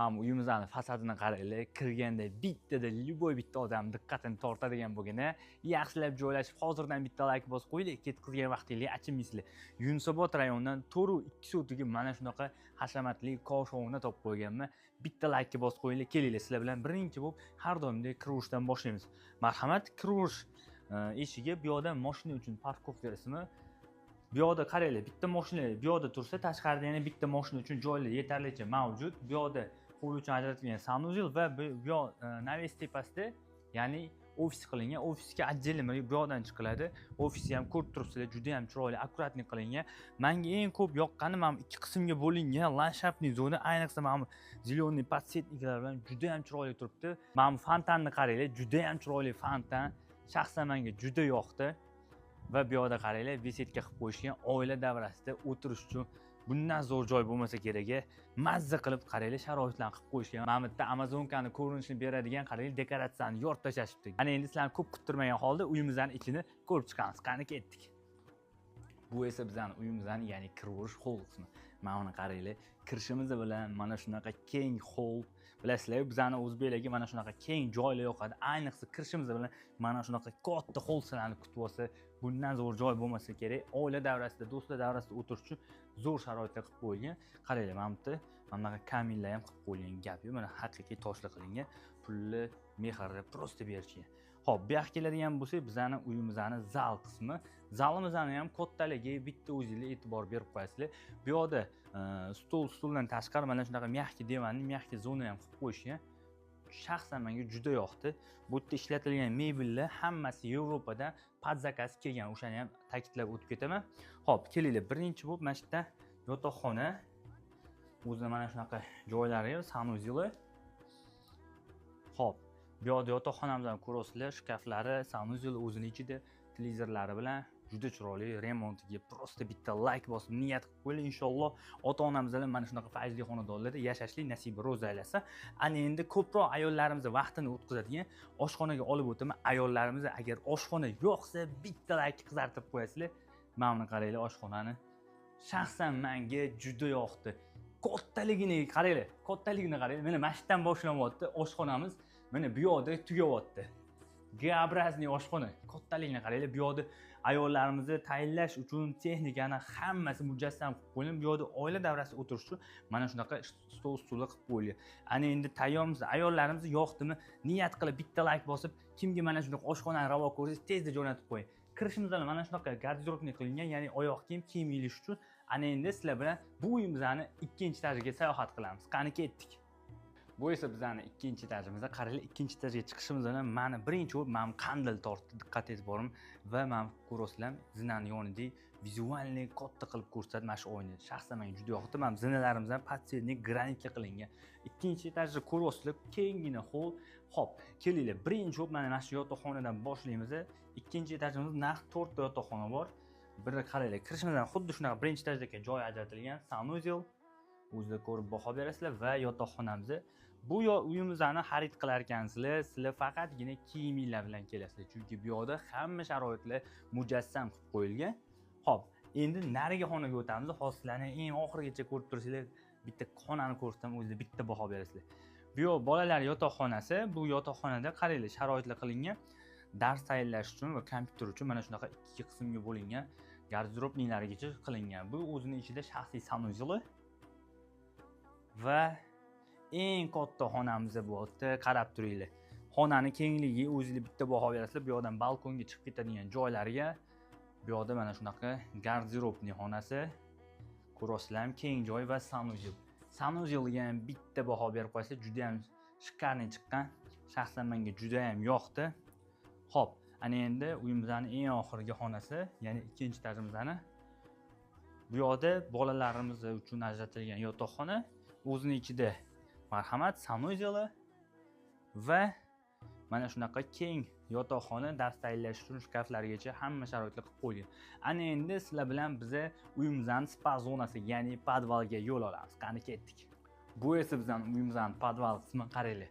Uyimizning fasadini qaranglar, kirganda bittada любой bitta odam diqqatini tortadigan bo'lganda, yaxshilab joylashib, hozirdan bitta like bosib qo'yinglar, ketqizgan vaqtinglar achinmaysizlar. Yunusobod rayonidan to'ru 2 so'tiga mana shunaqa hashamatli koshovni topib qo'yganman. Bitta like bosib qo'yinglar, kelinglar sizlar bilan birinchi bo'lib har doimdek kirushdan boshlaymiz. Marhamat, kirush eshigi bu yoqda mashina uchun parkovka rasmi. Bu yoqda qaranglar, bitta mashina bu yoqda tursa, tashqarida yana bitta mashina uchun joylar yetarlicha mavjud. Bu yoqda qo'l uchun ajratilgan sanuzel va bu yoq naves tepasida, ya'ni ofis qilingan. Ofisga отдельно bu yoqdan chiqiladi. Ofisni ham ko'rib turibsizlar, juda ham chiroyli, akkuratlik qilingan. Menga eng ko'p yoqqani mana ikki qismga bo'lingan landshaftniy zona, ayniqsa mana zеленый подсветникlar bilan juda ham chiroyli turibdi. Mana fontanni qaranglar, juda ham chiroyli fontan. Shaxsan menga juda yoqdi. Va bu yoqda qaranglar, besetka qilib qo'yishgan, oila davrasida o'tirish uchun bundan zo'r joy bo'lmasa kerak. Mazza qilib qaranglar, sharoitlarni qilib qo'yishgan. Mana bu yerda Amazonkani ko'rinishini beradigan qaranglar, dekoratsiyani yorib tashashibdi. Ana endi sizlarni ko'p kuttirmagan holda uyimizning ichini ko'rib chiqamiz. Qani ketdik. Bu esa bizning uyimizning, ya'ni kirish hol qismi. Mana buni qaranglar, kirishimiz bilan mana shunaqa keng hol. Bilasizlar, bizning o'zbeklarga mana shunaqa keng joylar yoqadi. Ayniqsa kirishimiz bilan mana shunaqa katta hol sizlarni kutib olsa, bundan zo'r joy bo'lmasa kerak. Oila davrasida, do'stlar davrasida o'tirish uchun zo'r sharoitlar qilib qo'yilgan. Qaranglar, mana bu yerda mana bunaqa kaminlar ham qilib qo'yilgan gap yo'q. Mana haqiqiy toshli qilingan, pulli, mehrni prosta berishgan. Xo'p, bu yoqqa keladigan bo'lsak, bizning uyimizning zal qismi. Zalimizning ham kattaligi bitta o'zingizlar e'tibor berib qo'yasizlar. Bu yoqda stuldan tashqari mana shunaqa mягкий divanni, mягкий zona ham qilib qo'yishgan. Shaxsan menga juda yoqdi. Bu yerda ishlatilgan mebellar hammasi Yevropadan pod zakaz kelgan. O'shani ham ta'kidlab o'tib ketaman. Xo'p, kelinglar, birinchi bo'lib mana shu yerda yotoqxona. O'zida mana shunaqa joylari, sanuzeli. Xo'p, bu yoqda yotoqxonamizdan ko'rasizlar, shkaflari, sanuzel o'zining ichida, televizorlari bilan juda chiroyli, remontiga prosta bitta like bosib niyat qilib qo'yinglar. Inshaalloh ota-onamiz bilan mana shunaqa fayzli xonadonlarda yashashlik nasib ro'za aylasa. Ana endi ko'proq ayollarimiz vaqtini o'tkazadigan oshxonaga olib o'taman. Ayollarimiz agar oshxona yo'qsa, bitta like qizartirib qo'yasizlar. Mana buni qaranglar, oshxonani. Shaxsan menga juda yoqdi. Kattaligini qaranglar, kattaligini qaranglar. Mana mashitdan boshlanyapti oshxonamiz. Mana bu yoqda tugayapti. G-obrazniy oshxona. Kattaligini qaranglar. Bu yoqda ayollarimizni tayinlash uchun texnikani hammasi mujassam qilib qo'yilgan. Bu yoqda oila davrasida o'tirish uchun mana shunaqa stol stullar qilib qo'yilgan. Ana endi tayyormiz. Ayollarimiz yoqdimi? Niyat qilib bitta like bosib, kimga mana shunaqa oshxonani ravo ko'rsangiz tezda jo'natib qo'ying. Kirishimizdan mana shunaqa garderobni qilingan, ya'ni oyoq kiyim yilish uchun. Ana endi sizlar bilan bu uyimizni ikkinchi etajiga sayohat qilamiz. Qani ketdik. Bu esa bizning ikkinchi etajimizda. Qaranglar, ikkinchi etajga chiqishimiz bilan meni birinchi bo'lib mana qandil tortdi, diqqat e'tiborim va men ko'rasizlar, zinaning yonida vizualni katta qilib ko'rsatdi mana shu oyni. Shaxsan menga juda yoqdi. Mana zinalarimiz ham podsetnik granitga qilingan. Ikkinchi etajda ko'rasizlar, kengina hol. Xo'p, kelinglar, birinchi bo'lib mana shu yotoqxonadan boshlaymiz. Ikkinchi etajimizda naq 4 ta yotoqxona bor. Biri qaranglar, kirishimizdan xuddi shunaqa birinchi etajdagi joy ajratilgan, sanuzel. O'zida ko'rib baho berasizlar va yotoqxonamiz. Bu uyimizni xarid qilar ekansizlar, sizlar faqatgina kiyiminglar bilan kelasizlar. Chunki bu yoqda hamma sharoitlar mujassam qilib qo'yilgan. Xo'p, endi nariga xonaga o'tamiz. Hozir sizlarni eng oxirigacha ko'rib tursanglar, bitta xonani ko'rsam, o'zida bitta baho berasizlar. Bu yoq bolalar yotoqxonasi. Bu yotoqxonada qaranglar, sharoitlar qilingan. Dars tayyorlash uchun va kompyuter uchun mana shunaqa ikki qismga bo'lingan, garderobniylarigacha qilingan. Bu o'zining ichida shaxsiy sanuzeli va eng katta xonamiz bu yerda. Qarab turinglar. Xonani kengligi o'zingizlar bitta baho berasizlar. Bu yoqdan balkonga chiqib ketadigan joylariga. Bu yoqda mana shunaqa garderobniy xonasi. Ko'rasizlar, keng joy va sanuzel. Sanuzelga ham bitta baho berib qo'ysa, juda ham shikarni chiqqan. Shaxsan menga juda ham yoqdi. Xo'p, ana endi uyimizning eng oxirgi xonasi, ya'ni ikkinchi etajimizning. Bu yoqda bolalarimiz uchun ajratilgan yotoqxona. O'zining ichida marhamat, sanuzeli va mana shunaqa keng yotoqxona, dars tayyorlash uchun shkaflargacha hamma sharoitlar qilib qo'yilgan. Ana endi sizlar bilan biz uyimizning spa zonasiga, ya'ni podvalga yo'l olamiz. Qani ketdik. Bu esa bizning uyimizning podval qismi. Qaranglar.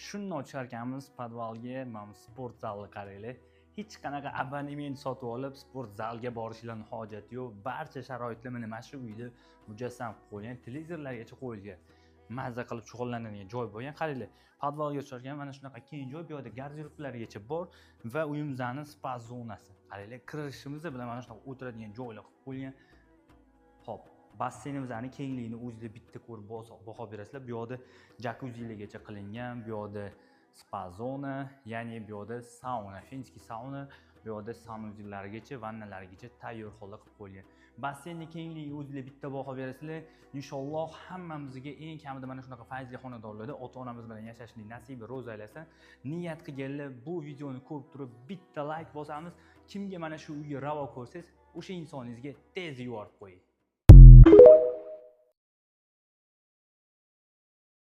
Shunday chiqarganmiz podvalga, mana sport zalni qaranglar. Hech qanaqa abonement sotib olib, sport zalga borishlarning hojati yo'q. Barcha sharoitlar mana shu uyda mujassam qilib qo'yilgan, televizorlargacha qo'yilgan. mazza qilib shug'ullanadigan joy bo'lgan. Qaranglar, podvalga tushirgan mana shunaqa keng joy, bu yerda garderoblargacha bor va uyimizni spa zonasi. Qaranglar, kirishimizda bilan mana shunaqa o'tiradigan joylar qilib qo'ygan. Xo'p, basseynimizni kengligini o'zingizda bitta ko'rib baho berasizlar. Bu yerda jakuzilargacha qilingan, bu yerda spa zona, ya'ni bu yerda sauna, finskiy sauna, bu yerda sanuzellargacha, vannalargacha tayyor holda qilib qo'yilgan. Basseynning kengligiga o'zingizlar bitta baho berasizlar. Inshaalloh hammamizga eng kamida mana shunaqa fayzli xonadonlarda ota-onamiz bilan yashashning nasibi ro'z aylasin. Niyat qilganlar bu videoni ko'rib turib bitta like bosamiz. Kimga mana shu uyga ravo ko'rsangiz, o'sha insoningizga tez yuborib qo'ying.